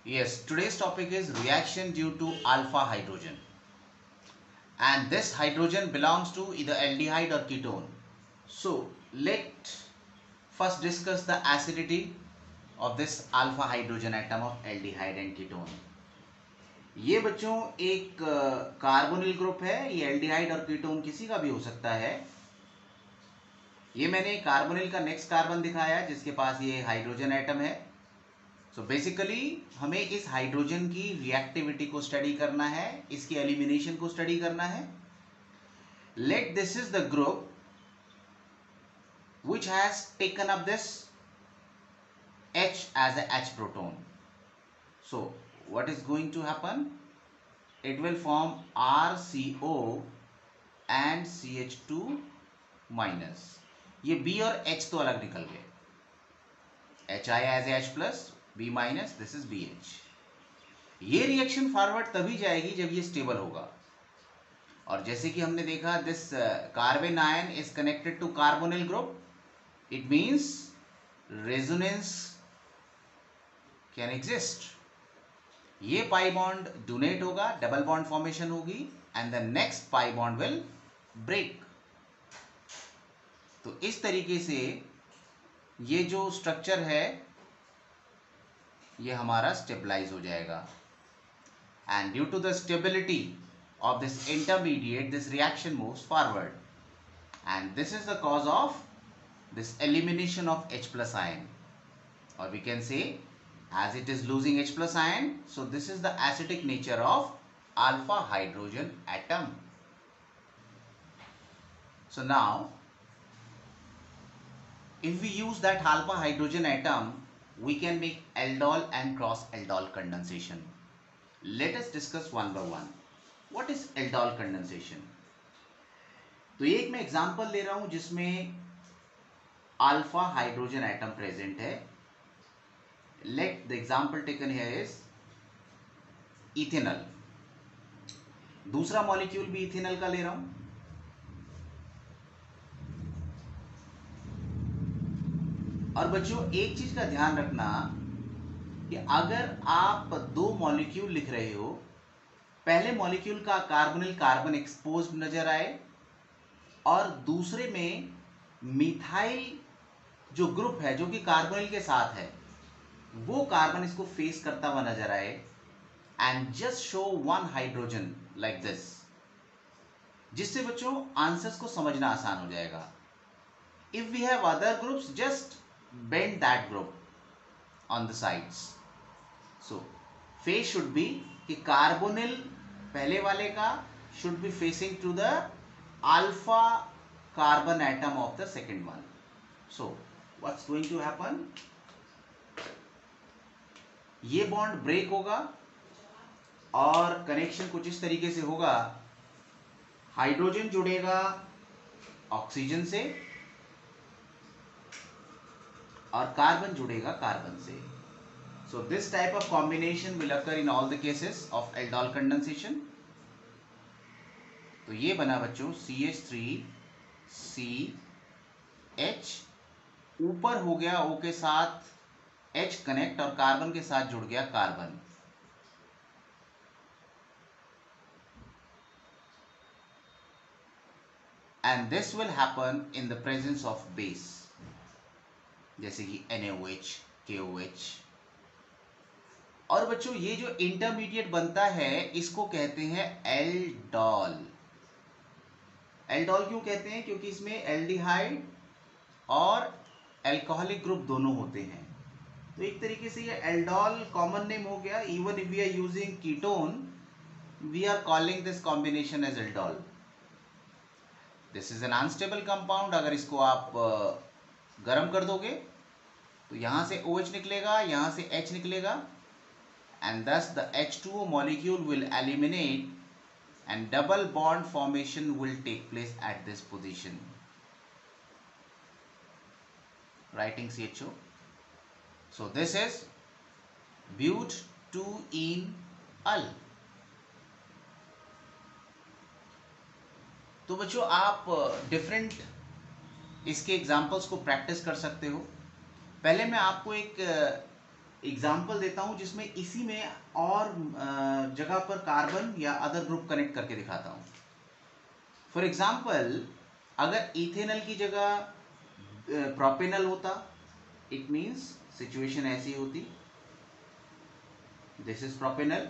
Yes, today's topic is reaction due to alpha hydrogen. And this hydrogen belongs to either aldehyde or ketone. So, let first discuss the acidity of this alpha hydrogen atom of aldehyde and ketone. ये बच्चों एक carbonyl group है. ये aldehyde और ketone किसी का भी हो सकता है. ये मैंने कार्बोनिल का नेक्स्ट कार्बन दिखाया जिसके पास ये हाइड्रोजन एटम है. सो बेसिकली हमें इस हाइड्रोजन की रिएक्टिविटी को स्टडी करना है, इसकी एलिमिनेशन को स्टडी करना है. Late this is the group which has taken up this H as a H proton. So what is going to happen? It will form RCO and CH2 minus. ये B और H तो अलग निकल गए. HI as H plus, B minus, this is BH. ये reaction forward तभी जाएगी जब ये स्टेबल होगा. और जैसे कि हमने देखा this carbon ion is connected to carbonyl group. It means resonance can exist. ये पाई बॉन्ड डोनेट होगा, डबल बॉन्ड फॉर्मेशन होगी and the next pi bond will break. तो इस तरीके से ये जो स्ट्रक्चर है ये हमारा स्टेबलाइज हो जाएगा. And due to the stability of this intermediate, this reaction moves forward, and this is the cause of this elimination of H plus ion, or we can say as it is losing H plus ion, so this is the acidic nature of alpha hydrogen atom. So now if we use that alpha hydrogen atom, we can make aldol and cross aldol condensation. Let us discuss one by one. What is aldol condensation? तो एक मैं example ले रहा हूं जिसमें alpha hydrogen atom present है. Let the example taken here is ethanol. दूसरा molecule भी इथेनॉल का ले रहा हूं. और बच्चों एक चीज का ध्यान रखना कि अगर आप दो मॉलिक्यूल लिख रहे हो, पहले मॉलिक्यूल का कार्बोनिल कार्बन एक्सपोज नजर आए और दूसरे में मिथाइल जो ग्रुप है जो कि कार्बोनिल के साथ है वो कार्बन इसको फेस करता हुआ नजर आए, and just show one hydrogen like this, जिससे बच्चों आंसर्स को समझना आसान हो जाएगा. If we have other groups, just bend that group on the sides. So face should be कि कार्बोनिल पहले वाले का should be facing to the alpha carbon atom of the second one. So what's going to happen, ये bond break होगा और connection कुछ इस तरीके से होगा. हाइड्रोजन जुड़ेगा ऑक्सीजन से और कार्बन जुड़ेगा कार्बन से. So this type of combination will occur in all the cases of aldol condensation. तो ये बना बच्चों CH3CH, ऊपर हो गया O के साथ H कनेक्ट और कार्बन के साथ जुड़ गया carbon. And this will happen in the presence of base, जैसे कि NaOH, KOH. और बच्चों ये जो इंटरमीडिएट बनता है इसको कहते हैं एल्डोल. एल्डोल क्यों कहते हैं? क्योंकि इसमें एल्डिहाइड और अल्कोहलिक ग्रुप दोनों होते हैं. तो एक तरीके से ये एल्डोल कॉमन नेम हो गया. Even if we are using ketone, we are calling this combination as aldol. This is an unstable compound. अगर इसको आप गर्म कर दोगे तो यहां से OH निकलेगा, यहां से H निकलेगा, and thus the H2O molecule will eliminate and double bond formation will take place at this position. Writing CHO. So this is but2-ene-al. तो बच्चों आप डिफरेंट इसके एग्जांपल्स को प्रैक्टिस कर सकते हो. पहले मैं आपको एक एग्जाम्पल देता हूं जिसमें इसी में और जगह पर कार्बन या अदर ग्रुप कनेक्ट करके दिखाता हूं। फॉर एग्जाम्पल, अगर इथेनॉल की जगह प्रोपेनॉल होता, इट मीन्स सिचुएशन ऐसी होती, दिस इज प्रोपेनॉल,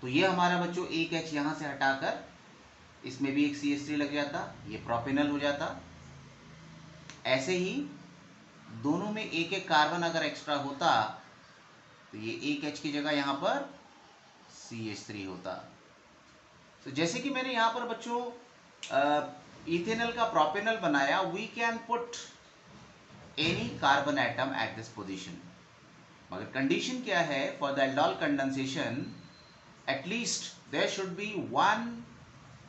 तो ये हमारा बच्चों एक H यहां से हटाकर इसमें भी एक CH3 लग जाता, ये प्रोपेनॉल हो जाता। ऐसे ही दोनों में एक एक कार्बन अगर एक्स्ट्रा होता तो ये एक H की जगह यहां पर CH3 होता। तो जैसे कि मैंने यहां पर बच्चों इथेनॉल का प्रोपेनॉल बनाया, we can put any carbon atom at this position, मगर कंडीशन क्या है, for the aldol condensation at least there should be one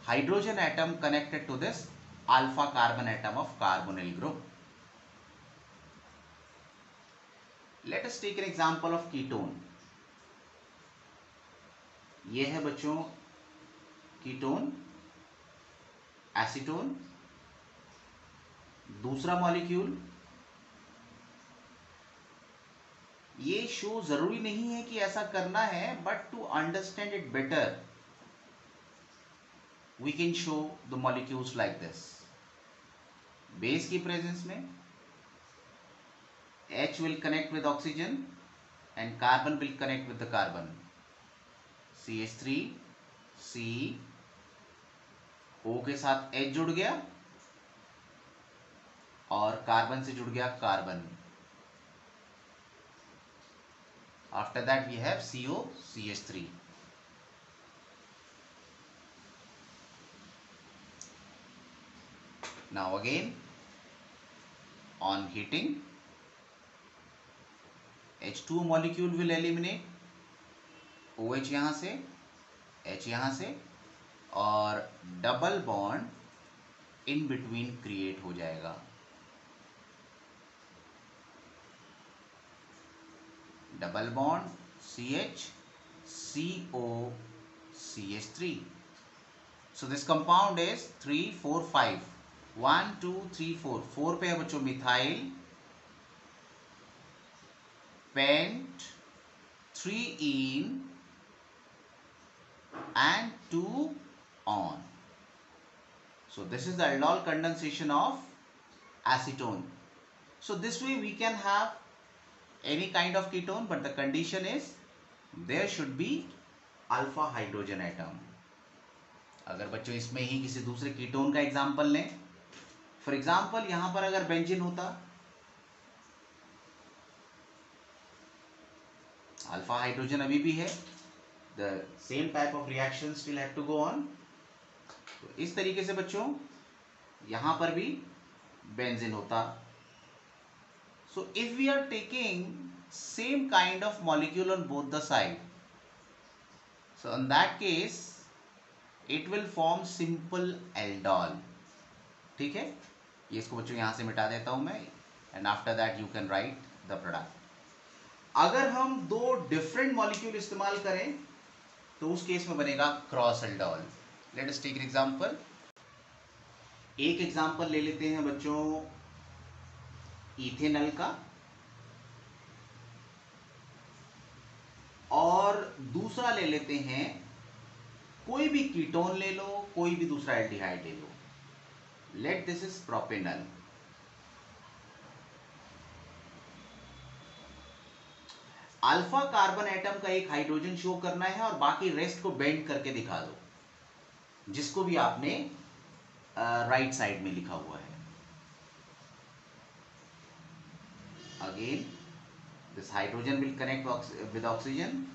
hydrogen atom connected to this alpha carbon atom of carbonyl group. Let us take an example of ketone. ये है बच्चों ketone, acetone, दूसरा molecule. ये show जरूरी नहीं है कि ऐसा करना है, but to understand it better we can show the molecules like this. Base की प्रेजेंस में H will connect with oxygen and carbon will connect with the carbon. CH3 C O के साथ H जुड़ गया और कार्बन से जुड़ गया carbon. After that we have CO CH3. Now again on heating, H2 molecule will eliminate, OH यहाँ से, H यहाँ से, और double bond in between create हो जाएगा। Double bond CH CO CH3. So this compound is 3 4 5 1 2 3 4 4 पे है बच्चों methyl, pent, 3 in and 2 on. So this is the aldol condensation of acetone. So this way we can have any kind of ketone, but the condition is there should be alpha hydrogen atom. अगर बच्चों इसमें ही किसी दूसरे ketone का example लें, for example यहां पर अगर बेंजीन होता, अल्फा हाइड्रोजन अभी भी है, the same type of reaction still have to go on. तो इस तरीके से बच्चों यहां पर भी बेंजीन होता। So if we are taking same kind of molecule on both the side, so in that case it will form simple aldol. ठीक है, ये इसको बच्चों यहां से मिटा देता हूं मैं, and after that you can write the product. अगर हम दो डिफरेंट मॉलिक्यूल इस्तेमाल करें तो उस केस में बनेगा cross aldol. Let us take an example. एक एग्जांपल ले लेते हैं बच्चों इथेनॉल का, और दूसरा ले लेते हैं कोई भी कीटोन ले लो, कोई भी दूसरा एल्डिहाइड ले लो। Let this is propanol. Alpha carbon atom का एक हाइड्रोजन शो करना है और बाकी रेस्ट को बेंड करके दिखा दो, जिसको भी आपने राइट साइड में लिखा हुआ है। Again this hydrogen will connect with oxygen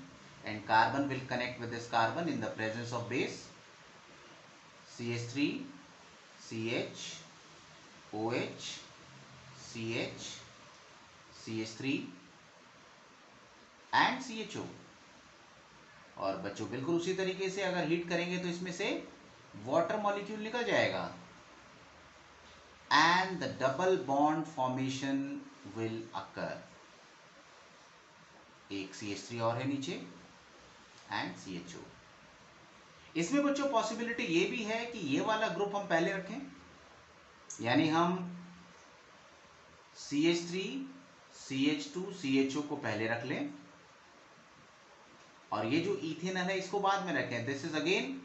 and carbon will connect with this carbon in the presence of base CH3 CH OH CH CH3 and CHO। और बच्चों बिल्कुल उसी तरीके से अगर हीट करेंगे तो इसमें से वाटर मॉलिक्यूल निकल जाएगा and the double bond formation will occur। एक CH3 और है नीचे एंड CHO। इसमें बच्चों पॉसिबिलिटी ये भी है कि ये वाला ग्रुप हम पहले रखें, यानी हम CH3 CH2CHO को पहले रख लें और ये जो इथेनॉल है इसको बाद में रखें. This is again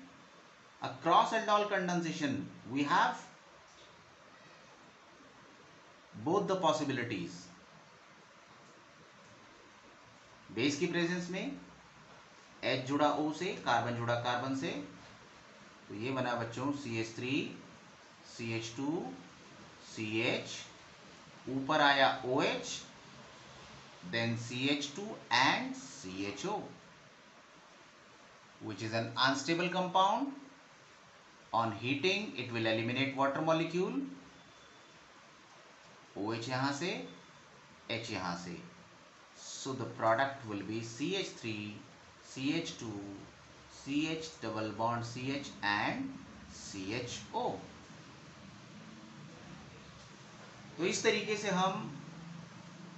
a cross aldol condensation. We have both the possibilities. Base की प्रेजेंस में H जुड़ा O से, कार्बन जुड़ा कार्बन से, तो ये बना बच्चों CH3 CH2 CH, ऊपर आया OH, then CH2 and CHO, which is an unstable compound. On heating it will eliminate water molecule. OH यहाँ से, H यहाँ से, so the product will be CH3 CH2 CH double bond CH and CHO. तो इस तरीके से हम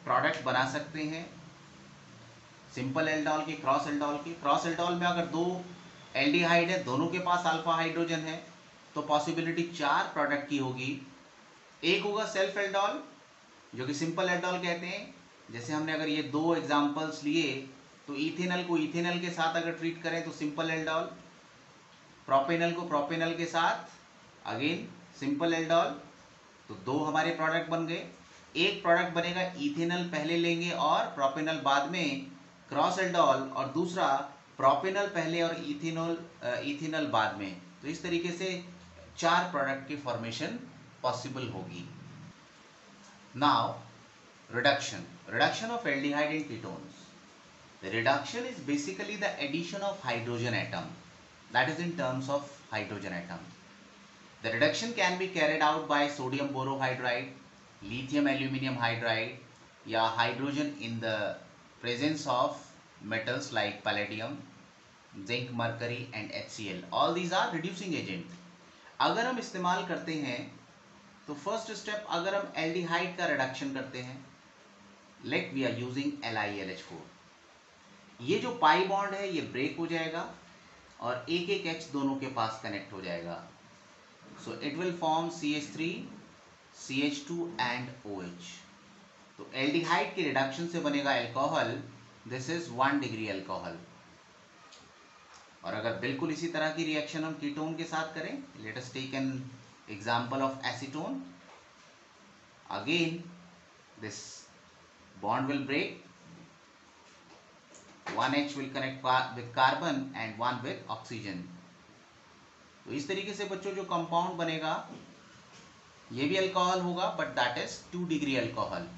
product बना सकते हैं सिंपल एल्डोल के, क्रॉस एल्डोल के. क्रॉस एल्डोल में अगर दो एल्डिहाइड है, दोनों के पास अल्फा हाइड्रोजन है, तो पॉसिबिलिटी 4 प्रोडक्ट की होगी. एक होगा सेल्फ एल्डोल, जो कि सिंपल एल्डोल कहते हैं. जैसे हमने अगर ये 2 एग्जांपल्स लिए, तो इथेनॉल को इथेनॉल के साथ अगर ट्रीट करें तो सिंपल एल्डोल, प्रोपेनॉल को प्रोपेनॉल के साथ अगेन सिंपल एल्डोल. तो 2 हमारे प्रोडक्ट बन गए. एक प्रोडक्ट बनेगा इथेनॉल पहले लेंगे और प्रोपेनॉल बाद में, क्रॉस एल्डोल, और दूसरा प्रोपेनॉल पहले और इथेनॉल बाद में. तो इस तरीके से 4 प्रोडक्ट की फॉर्मेशन पॉसिबल होगी. Now reduction of aldehyde in ketones. The reduction is basically the addition of hydrogen atom, that is in terms of hydrogen atom. The reduction can be carried out by sodium borohydride, lithium aluminum hydride, या hydrogen in the presence of metals like palladium, zinc, mercury and HCl. All these are reducing agent. अगर हम इस्तेमाल करते हैं तो first step, अगर हम aldehyde का रिडक्शन करते हैं, late we are using LiLH4. ये जो पाई बॉन्ड है ये ब्रेक हो जाएगा और एक एक H दोनों के पास कनेक्ट हो जाएगा. So it will form CH3 CH2 and OH. तो एल्डिहाइड के रिडक्शन से बनेगा alcohol. This is 1 degree alcohol. और अगर बिल्कुल इसी तरह की रिएक्शन हम कीटोन के साथ करें, let us take an example of acetone. Again this bond will break, one H will connect with carbon and one with oxygen. तो इस तरीके से बच्चों जो कंपाउंड बनेगा ये भी अल्कोहल होगा, but that is 2 degree alcohol.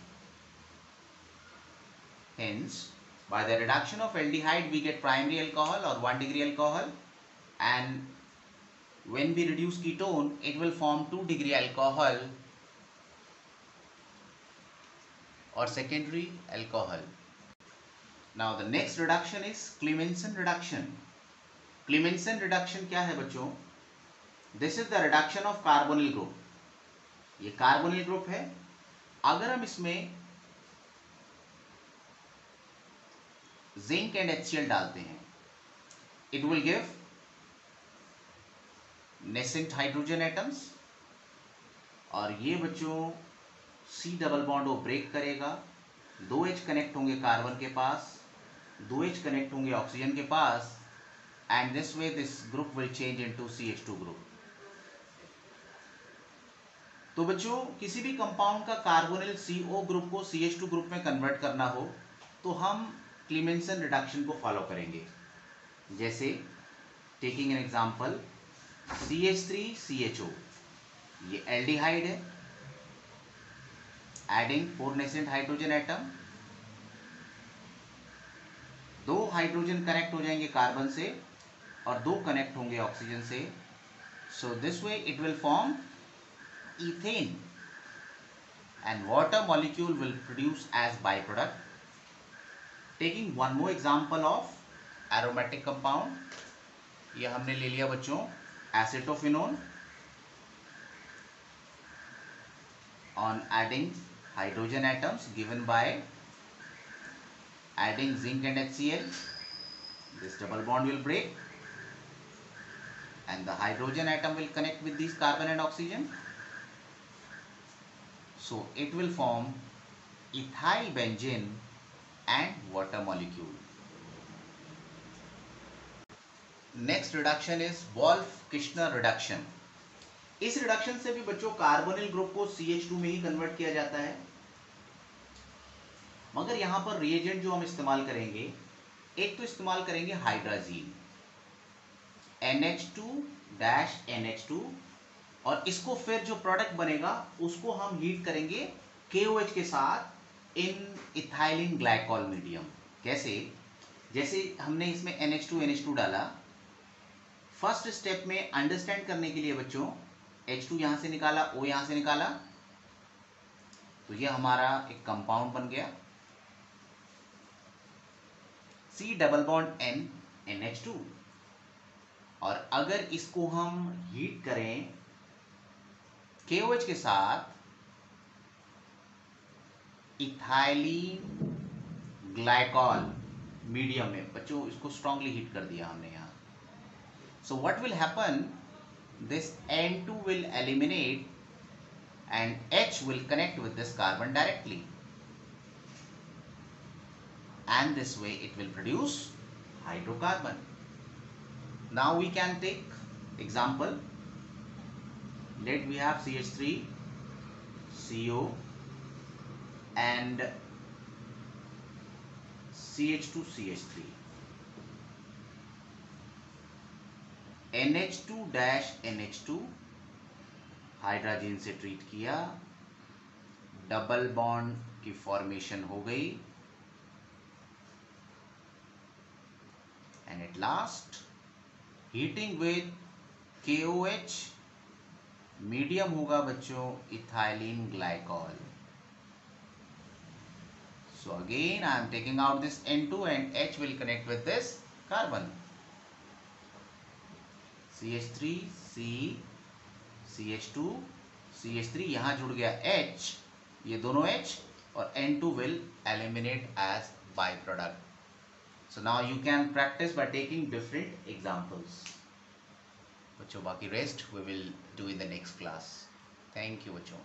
Hence by the reduction of aldehyde we get primary alcohol or 1 degree alcohol, and when we reduce ketone it will form 2 degree alcohol or secondary alcohol. Now the next reduction is Clemmensen reduction. Clemmensen reduction क्या है बच्चों? This is the reduction of carbonyl group. ये carbonyl group है. अगर हम इसमें zinc and HCl डालते हैं, it will give nascent hydrogen atoms, और ये बच्चों C डबल बॉन्ड वो ब्रेक करेगा. 2H कनेक्ट होंगे कार्बन के पास, 2H कनेक्ट होंगे ऑक्सीजन के पास, and this way this group will change into CH2 group. तो बच्चों किसी भी कंपाउंड का कार्बोनिल CO ग्रुप को CH2 ग्रुप में कन्वर्ट करना हो तो हम क्लीमेंसन रिडक्शन को फॉलो करेंगे. जैसे टेकिंग एन एग्जांपल CH3CHO, ये एल्डिहाइड है, adding 4 nascent hydrogen atom, 2 hydrogen connect हो जाएंगे कार्बन से और 2 कनेक्ट होंगे ऑक्सीजन से. So this way it will form ethane and water molecule will produce as byproduct. Taking one more example of aromatic compound, ये हमने ले लिया बच्चों acetophenone. On adding hydrogen atoms given by adding zinc and HCl, this double bond will break and the hydrogen atom will connect with these carbon and oxygen. So it will form ethyl benzene and water molecule. Next reduction is Wolff-Kishner reduction. इस reduction से भी बच्चों carbonyl group को CH2 में ही convert किया जाता है, मगर यहां पर रिएजेंट जो हम इस्तेमाल करेंगे, एक तो इस्तेमाल करेंगे हाइड्राजीन NH2-NH2, और इसको फिर जो प्रोडक्ट बनेगा उसको हम हीट करेंगे KOH के साथ इन इथाइलिन ग्लाइकॉल मीडियम। कैसे? जैसे हमने इसमें NH2 डाला, फर्स्ट स्टेप में अंडरस्टैंड करने के लिए बच्चों H2 यहां से निकाला, O यहां से निकाला, तो ये हमारा एक कंपाउंड बन गया C double bond N NH2। और अगर इसको हम हीट करें KOH के साथ इथाइलिन ग्लाइकॉल मीडियम में, बच्चों इसको स्ट्रांगली हीट कर दिया हमने यहां। So what will happen, this N2 will eliminate and H will connect with this carbon directly, and this way it will produce hydrocarbon. Now we can take example. Let we have CH3 CO and CH2 CH3, NH2-NH2 hydrogen से treat किया, double bond की formation हो गई, and at last heating with KOH, medium होगा बच्चों ethylene glycol. So again I am taking out this N2 and H will connect with this carbon. CH3 C CH2 CH3, यहाँ जुड़ गया H, ये दोनों H, और N2 will eliminate as byproduct. So now you can practice by taking different examples. बच्चों बाकी rest we will do in the next class. Thank you बच्चों.